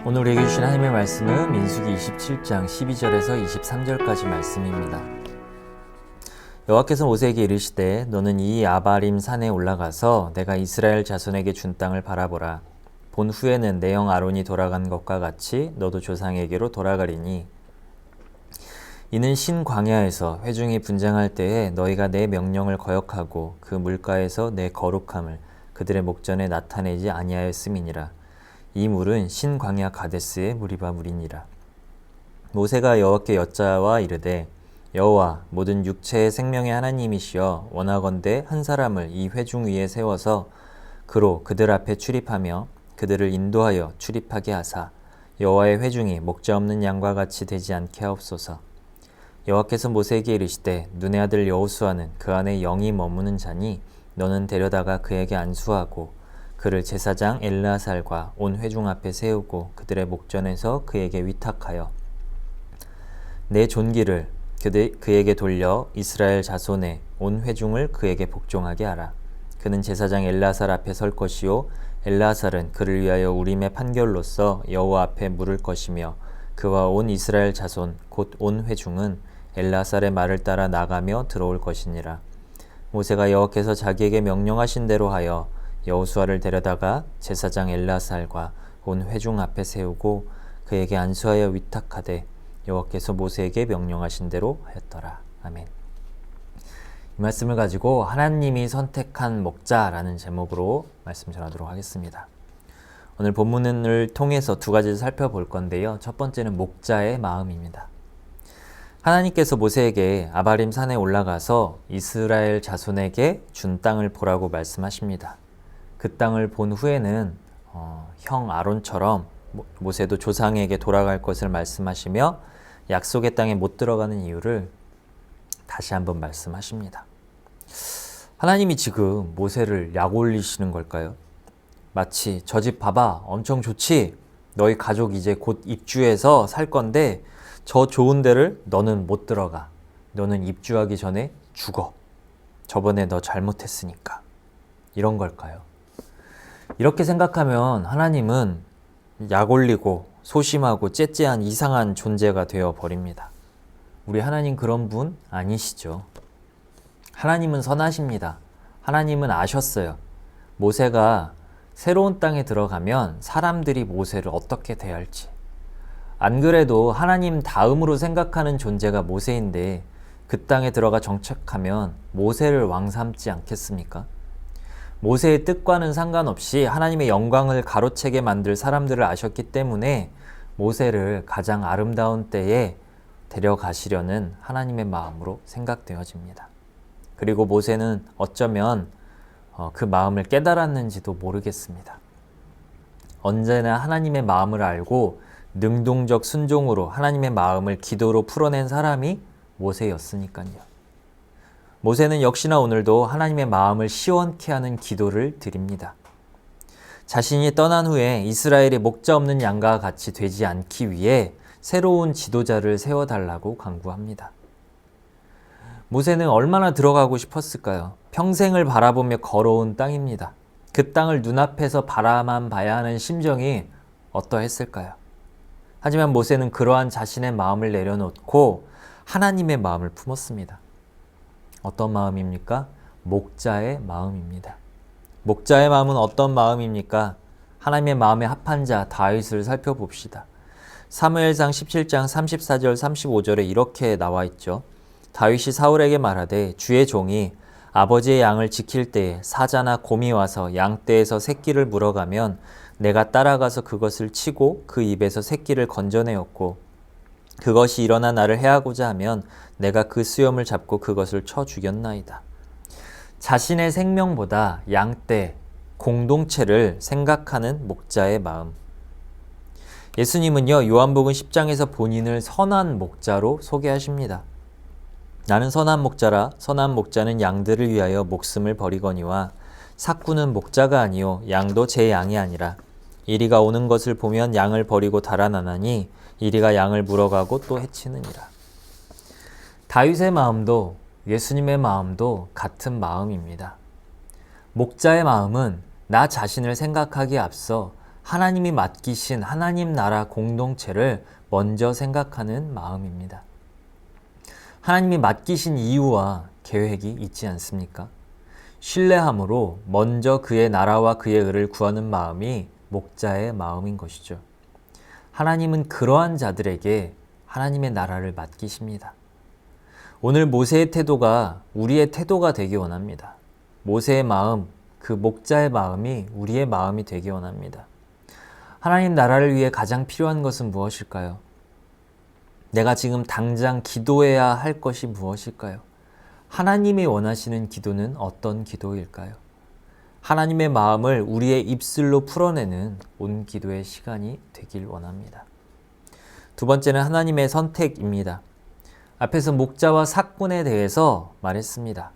오늘 우리에게 주신 하나님의 말씀은 민수기 27장 12절에서 23절까지 말씀입니다. 여호와께서 모세에게 이르시되 너는 이 아바림 산에 올라가서 내가 이스라엘 자손에게 준 땅을 바라보라. 본 후에는 내 형 아론이 돌아간 것과 같이 너도 조상에게로 돌아가리니 이는 신 광야에서 회중이 분쟁할 때에 너희가 내 명령을 거역하고 그 물가에서 내 거룩함을 그들의 목전에 나타내지 아니하였음이니라. 이 물은 신 광야 가데스의 무리바 물이니라. 모세가 여호와께 여짜와 이르되 여호와 모든 육체의 생명의 하나님이시여 원하건대 한 사람을 이 회중 위에 세워서 그로 그들 앞에 출입하며 그들을 인도하여 출입하게 하사 여호와의 회중이 목자 없는 양과 같이 되지 않게 하옵소서. 여호와께서 모세에게 이르시되 눈의 아들 여호수아는 그 안에 영이 머무는 자니 너는 데려다가 그에게 안수하고 그를 제사장 엘르아살과 온 회중 앞에 세우고 그들의 목전에서 그에게 위탁하여 내 존귀를 그에게 돌려 이스라엘 자손의 온 회중을 그에게 복종하게 하라. 그는 제사장 엘르아살 앞에 설 것이요 엘르아살은 그를 위하여 우림의 판결로서 여호와 앞에 물을 것이며 그와 온 이스라엘 자손 곧 온 회중은 엘르아살의 말을 따라 나가며 들어올 것이니라. 모세가 여호와께서 자기에게 명령하신 대로 하여 여호수아를 데려다가 제사장 엘르아살과 온 회중 앞에 세우고 그에게 안수하여 위탁하되 여호와께서 모세에게 명령하신 대로 하였더라. 아멘. 이 말씀을 가지고 하나님이 선택한 목자라는 제목으로 말씀 전하도록 하겠습니다. 오늘 본문을 통해서 두 가지를 살펴볼 건데요. 첫 번째는 목자의 마음입니다. 하나님께서 모세에게 아바림 산에 올라가서 이스라엘 자손에게 준 땅을 보라고 말씀하십니다. 그 땅을 본 후에는 형 아론처럼 모세도 조상에게 돌아갈 것을 말씀하시며 약속의 땅에 못 들어가는 이유를 다시 한번 말씀하십니다. 하나님이 지금 모세를 약 올리시는 걸까요? 마치 저 집 봐봐 엄청 좋지? 너희 가족 이제 곧 입주해서 살 건데 저 좋은 데를 너는 못 들어가. 너는 입주하기 전에 죽어. 저번에 너 잘못했으니까. 이런 걸까요? 이렇게 생각하면 하나님은 약 올리고 소심하고 째째한 이상한 존재가 되어 버립니다. 우리 하나님 그런 분 아니시죠? 하나님은 선하십니다. 하나님은 아셨어요. 모세가 새로운 땅에 들어가면 사람들이 모세를 어떻게 대할지. 안 그래도 하나님 다음으로 생각하는 존재가 모세인데 그 땅에 들어가 정착하면 모세를 왕 삼지 않겠습니까? 모세의 뜻과는 상관없이 하나님의 영광을 가로채게 만들 사람들을 아셨기 때문에 모세를 가장 아름다운 때에 데려가시려는 하나님의 마음으로 생각되어집니다. 그리고 모세는 어쩌면 그 마음을 깨달았는지도 모르겠습니다. 언제나 하나님의 마음을 알고 능동적 순종으로 하나님의 마음을 기도로 풀어낸 사람이 모세였으니까요. 모세는 역시나 오늘도 하나님의 마음을 시원케 하는 기도를 드립니다. 자신이 떠난 후에 이스라엘이 목자 없는 양과 같이 되지 않기 위해 새로운 지도자를 세워달라고 간구합니다. 모세는 얼마나 들어가고 싶었을까요? 평생을 바라보며 걸어온 땅입니다. 그 땅을 눈앞에서 바라만 봐야 하는 심정이 어떠했을까요? 하지만 모세는 그러한 자신의 마음을 내려놓고 하나님의 마음을 품었습니다. 어떤 마음입니까? 목자의 마음입니다. 목자의 마음은 어떤 마음입니까? 하나님의 마음에 합한 자 다윗을 살펴봅시다. 사무엘상 17장 34절 35절에 이렇게 나와 있죠. 다윗이 사울에게 말하되 주의 종이 아버지의 양을 지킬 때에 사자나 곰이 와서 양떼에서 새끼를 물어가면 내가 따라가서 그것을 치고 그 입에서 새끼를 건져내었고 그것이 일어나 나를 해하고자 하면 내가 그 수염을 잡고 그것을 쳐 죽였나이다. 자신의 생명보다 양떼, 공동체를 생각하는 목자의 마음. 예수님은요, 요한복음 10장에서 본인을 선한 목자로 소개하십니다. 나는 선한 목자라 선한 목자는 양들을 위하여 목숨을 버리거니와 삭구는 목자가 아니요 양도 제 양이 아니라 이리가 오는 것을 보면 양을 버리고 달아나나니 이리가 양을 물어가고 또 해치느니라. 다윗의 마음도 예수님의 마음도 같은 마음입니다. 목자의 마음은 나 자신을 생각하기에 앞서 하나님이 맡기신 하나님 나라 공동체를 먼저 생각하는 마음입니다. 하나님이 맡기신 이유와 계획이 있지 않습니까? 신뢰함으로 먼저 그의 나라와 그의 의를 구하는 마음이 목자의 마음인 것이죠. 하나님은 그러한 자들에게 하나님의 나라를 맡기십니다. 오늘 모세의 태도가 우리의 태도가 되기 원합니다. 모세의 마음, 그 목자의 마음이 우리의 마음이 되기 원합니다. 하나님 나라를 위해 가장 필요한 것은 무엇일까요? 내가 지금 당장 기도해야 할 것이 무엇일까요? 하나님이 원하시는 기도는 어떤 기도일까요? 하나님의 마음을 우리의 입술로 풀어내는 온 기도의 시간이 되길 원합니다. 두 번째는 하나님의 선택입니다. 앞에서 목자와 삭군에 대해서 말했습니다.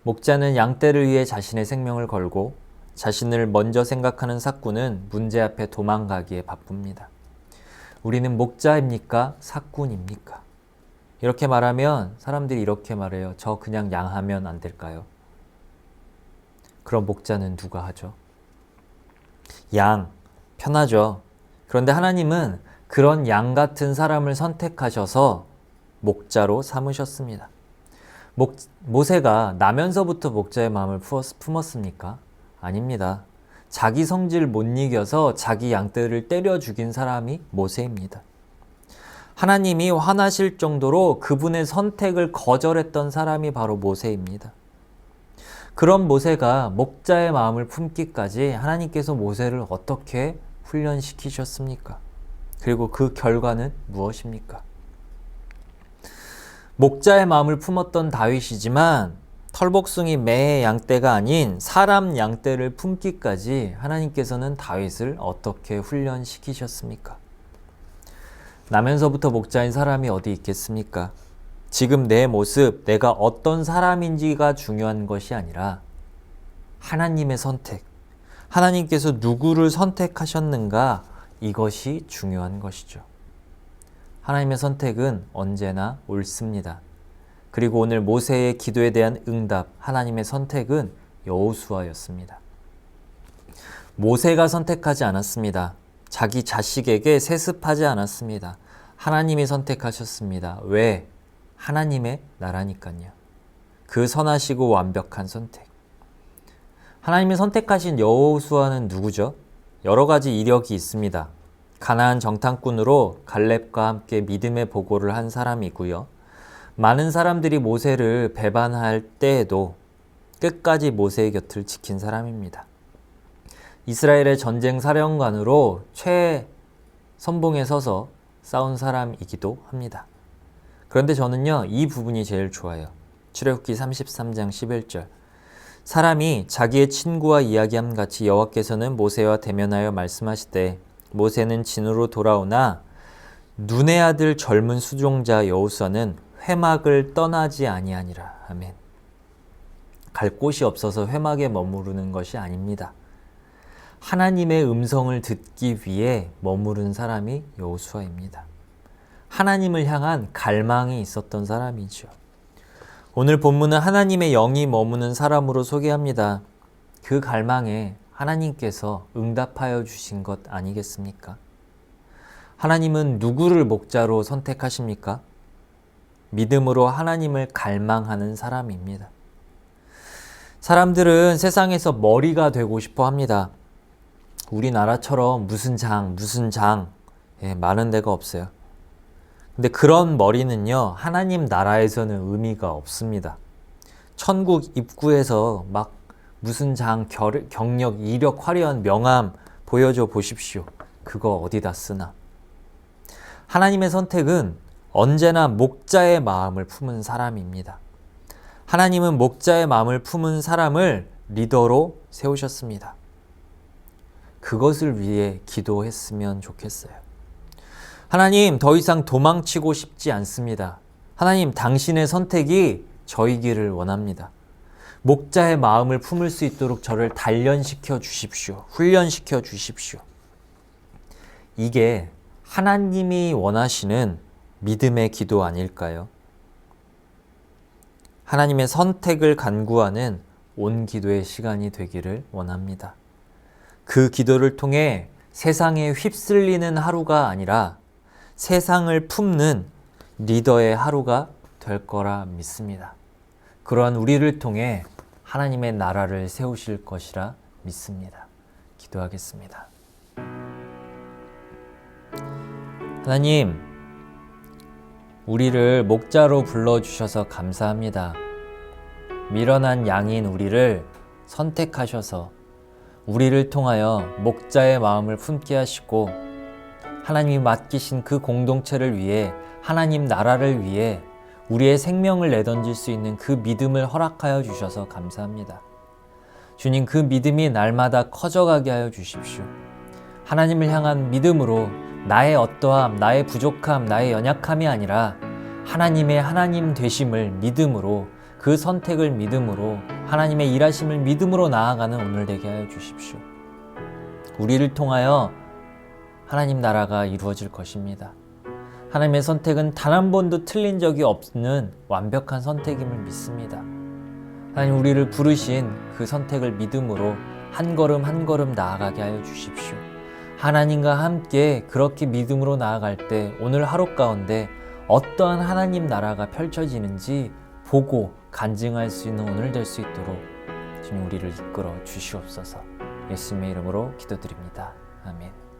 목자는 양떼를 위해 자신의 생명을 걸고 자신을 먼저 생각하는 삭군은 문제 앞에 도망가기에 바쁩니다. 우리는 목자입니까? 삭군입니까? 이렇게 말하면 사람들이 이렇게 말해요. 저 그냥 양하면 안 될까요? 그럼 목자는 누가 하죠? 양, 편하죠. 그런데 하나님은 그런 양 같은 사람을 선택하셔서 목자로 삼으셨습니다. 모세가 나면서부터 목자의 마음을 품었습니까? 아닙니다. 자기 성질 못 이겨서 자기 양떼를 때려 죽인 사람이 모세입니다. 하나님이 화나실 정도로 그분의 선택을 거절했던 사람이 바로 모세입니다. 그런 모세가 목자의 마음을 품기까지 하나님께서 모세를 어떻게 훈련시키셨습니까? 그리고 그 결과는 무엇입니까? 목자의 마음을 품었던 다윗이지만 털복숭이 매의 양떼가 아닌 사람 양떼를 품기까지 하나님께서는 다윗을 어떻게 훈련시키셨습니까? 나면서부터 목자인 사람이 어디 있겠습니까? 지금 내 모습, 내가 어떤 사람인지가 중요한 것이 아니라 하나님의 선택, 하나님께서 누구를 선택하셨는가, 이것이 중요한 것이죠. 하나님의 선택은 언제나 옳습니다. 그리고 오늘 모세의 기도에 대한 응답, 하나님의 선택은 여호수아였습니다. 모세가 선택하지 않았습니다. 자기 자식에게 세습하지 않았습니다. 하나님이 선택하셨습니다. 왜? 하나님의 나라니까요. 그 선하시고 완벽한 선택. 하나님이 선택하신 여호수아는 누구죠? 여러 가지 이력이 있습니다. 가나안 정탐꾼으로 갈렙과 함께 믿음의 보고를 한 사람이고요. 많은 사람들이 모세를 배반할 때에도 끝까지 모세의 곁을 지킨 사람입니다. 이스라엘의 전쟁 사령관으로 최선봉에 서서 싸운 사람이기도 합니다. 그런데 저는요, 이 부분이 제일 좋아요. 출애굽기 33장 11절. 사람이 자기의 친구와 이야기함 같이 여호와께서는 모세와 대면하여 말씀하시되 모세는 진으로 돌아오나 눈의 아들 젊은 수종자 여호수아는 회막을 떠나지 아니하니라. 아멘. 갈 곳이 없어서 회막에 머무르는 것이 아닙니다. 하나님의 음성을 듣기 위해 머무른 사람이 여호수아입니다. 하나님을 향한 갈망이 있었던 사람이죠. 오늘 본문은 하나님의 영이 머무는 사람으로 소개합니다. 그 갈망에 하나님께서 응답하여 주신 것 아니겠습니까? 하나님은 누구를 목자로 선택하십니까? 믿음으로 하나님을 갈망하는 사람입니다. 사람들은 세상에서 머리가 되고 싶어 합니다. 우리나라처럼 무슨 장, 많은 데가 없어요. 근데 그런 머리는요, 하나님 나라에서는 의미가 없습니다. 천국 입구에서 막 무슨 장, 경력, 이력, 화려한 명함 보여줘 보십시오. 그거 어디다 쓰나? 하나님의 선택은 언제나 목자의 마음을 품은 사람입니다. 하나님은 목자의 마음을 품은 사람을 리더로 세우셨습니다. 그것을 위해 기도했으면 좋겠어요. 하나님, 더 이상 도망치고 싶지 않습니다. 하나님, 당신의 선택이 저이기를 원합니다. 목자의 마음을 품을 수 있도록 저를 단련시켜 주십시오. 훈련시켜 주십시오. 이게 하나님이 원하시는 믿음의 기도 아닐까요? 하나님의 선택을 간구하는 온 기도의 시간이 되기를 원합니다. 그 기도를 통해 세상에 휩쓸리는 하루가 아니라 세상을 품는 리더의 하루가 될 거라 믿습니다. 그러한 우리를 통해 하나님의 나라를 세우실 것이라 믿습니다. 기도하겠습니다. 하나님, 우리를 목자로 불러주셔서 감사합니다. 미련한 양인 우리를 선택하셔서 우리를 통하여 목자의 마음을 품게 하시고 하나님이 맡기신 그 공동체를 위해, 하나님 나라를 위해 우리의 생명을 내던질 수 있는 그 믿음을 허락하여 주셔서 감사합니다. 주님, 그 믿음이 날마다 커져가게 하여 주십시오. 하나님을 향한 믿음으로 나의 어떠함, 나의 부족함, 나의 연약함이 아니라 하나님의 하나님 되심을 믿음으로, 그 선택을 믿음으로, 하나님의 일하심을 믿음으로 나아가는 오늘 되게 하여 주십시오. 우리를 통하여 하나님 나라가 이루어질 것입니다. 하나님의 선택은 단 한 번도 틀린 적이 없는 완벽한 선택임을 믿습니다. 하나님, 우리를 부르신 그 선택을 믿음으로 한 걸음 한 걸음 나아가게 하여 주십시오. 하나님과 함께 그렇게 믿음으로 나아갈 때 오늘 하루 가운데 어떠한 하나님 나라가 펼쳐지는지 보고 간증할 수 있는 오늘 될 수 있도록 주님 우리를 이끌어 주시옵소서. 예수님의 이름으로 기도드립니다. 아멘.